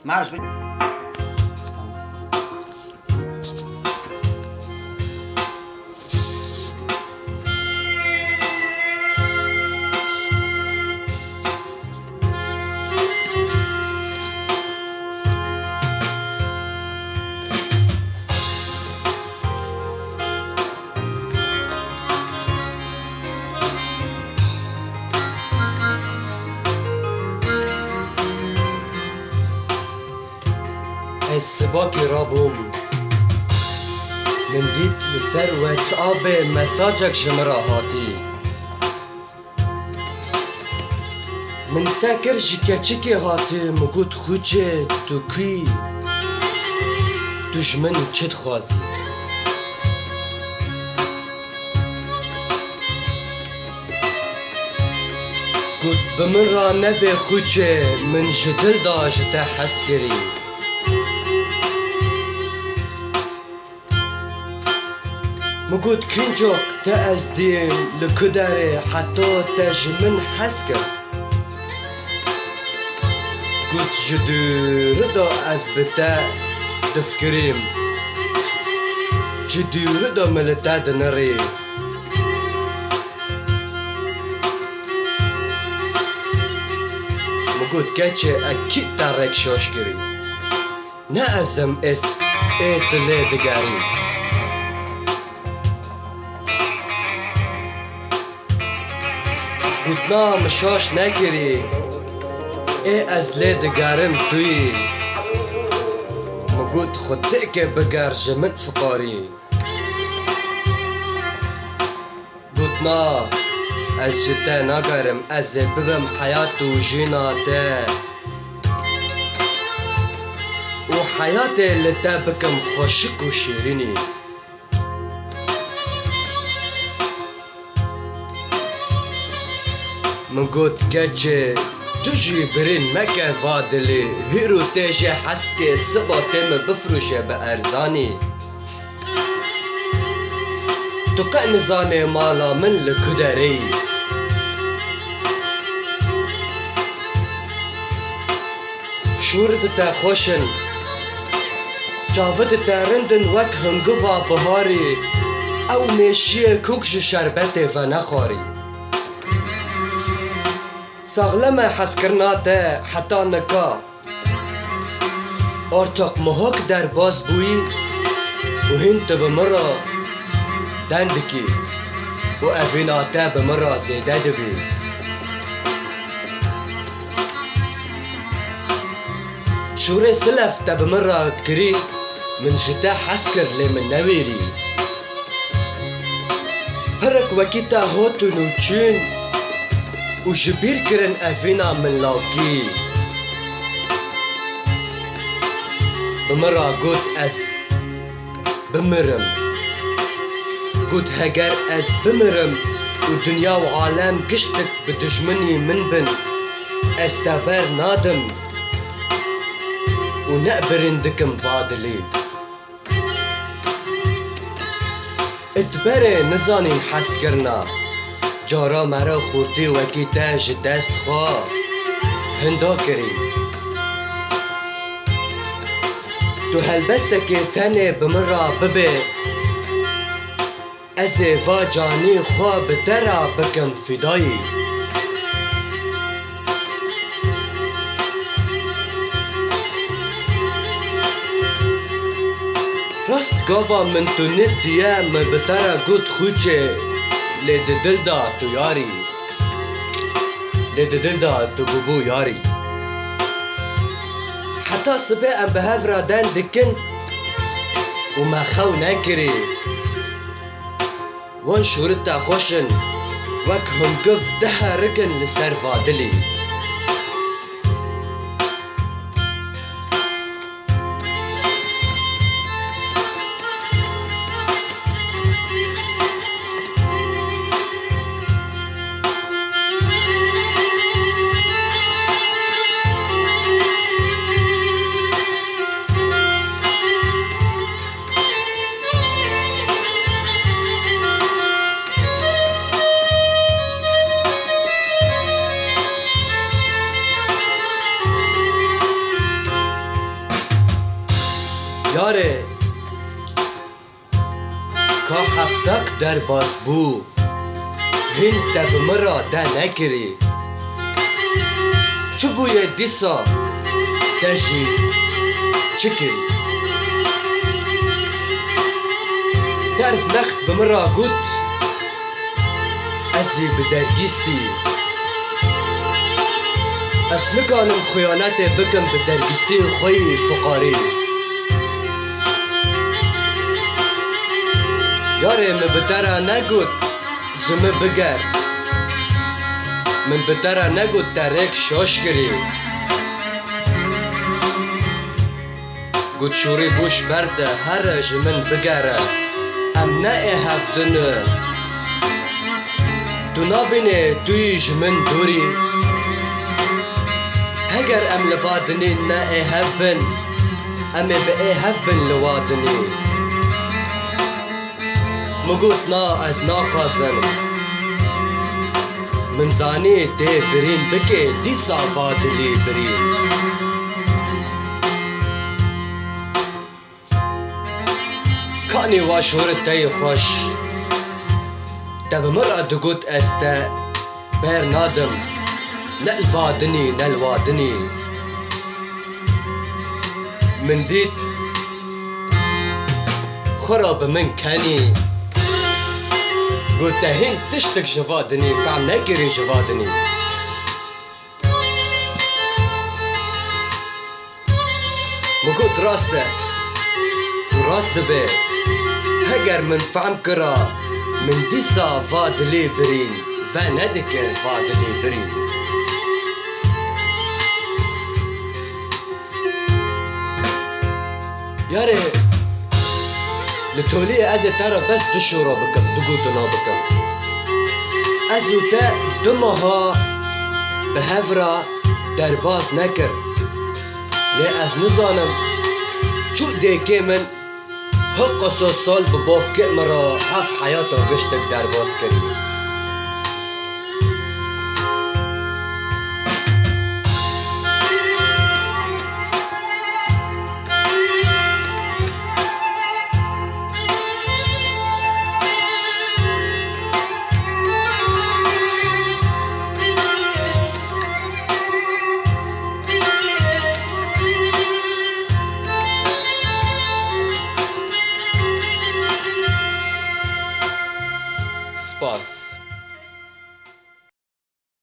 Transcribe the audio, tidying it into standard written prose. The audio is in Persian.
معلش السباكي رابوم من ديت لسر واتساب مساجك جمرا هاتي من ساكر جكاچكي هاتي مقود خوچه تو كي دشمن چد خوازي قد بمرا نبي خوچه من جدل دا جتا حسكري مقود كنجوك تأزديم لكداري حتى تجمن حسكر قد جدور دا أزبتا تفكريم جدور دا ملتا دنري مقود كاتشي أكيد تارك شوشكري نأزم است ايت اللي دقاري گوتنا مشاش نکری ای از لی دگرم توی مگود خودی که بگر جمن فقاری گوتنا از جتا نگرم از ببم حیات و جینا تا و حیات لتا بکم خوشک و شیرینی من قلت كاتشي تجي برين مكة فاضلي هيرو تاجي حسكي الصبا تم بفرشة بأرزاني تقع ميزاني مالا من الكدري شورت تا خوشن جافت تا رندن وك هنقفا بهاري او ماشية كوكش شربتي فنخاري ساغلما حسكرناته حتى نكا ارتق مهاك در باز بوي وهنت بمرة دندكي وافيناته بمرة زيادة دبي شوري سلف بمرة تكري من جتا حسكر لي من نويري هرك وكيتا هوتو نوچين وجبير كرن أفينا من لاوكي بمرة قد أس بمرم قد هجر أس بمرم ودنيا وعالم قشتك بدجمني من بن استبر نادم ونقبر دكم فاضلي اتبري نزاني حسكرنا جارا مرا خورتی وکی تاج دست خواه هندا کری تو هلبسته که تنه بمرا ببه از و جانی خواه بدرا بکم فدایی راست گاوا من تو ندیه من بدرا گود خوچه لد دل دا تو یاری لد دل دا تو ببو یاری حتى صبي ام بهافرا دان دكن وما خو نكري وان شورتا خوشن وكهم قف دها ركن لسر فادلي یاره که هفتک در باز بو هین تب مرا ده نکری چو بوی دیسا دجی چکری در نخت بمرا گوت ازی بدرگیستی از نکانم خیانت بکم بدرگیستی خوی فقاری یاره من بتره نگود زمه بگر من بتره نگود درک شاش کری گود شوری بوش برده هر جمن بگره ام نه هفتنه تو نابینه توی جمن دوری هگر ام لفادنی نه هفبن ام به هفبن لوادنی مگوت نا از ناخوازن من زانی ده برین بکه دیسا وادلی برین کانی واشورت تی خوش تب مرا دگوت استه بر نادم نلوادنی نلوادنی من دید خراب من کنی قلت هين تشتك جفادني فعم نقري جفادني مقود راسته وراست به هگر من فعم كرا من ديسا فادلي برين فندكر فادلي برين ياري لتولي از ترى بس دشورا بكم دقوتنا بكم ازو تا دمها بهفرا درباس نكر لي از نزانم چو ديكي من حق سال بباف مرا هف حياتا قشتك درباس كري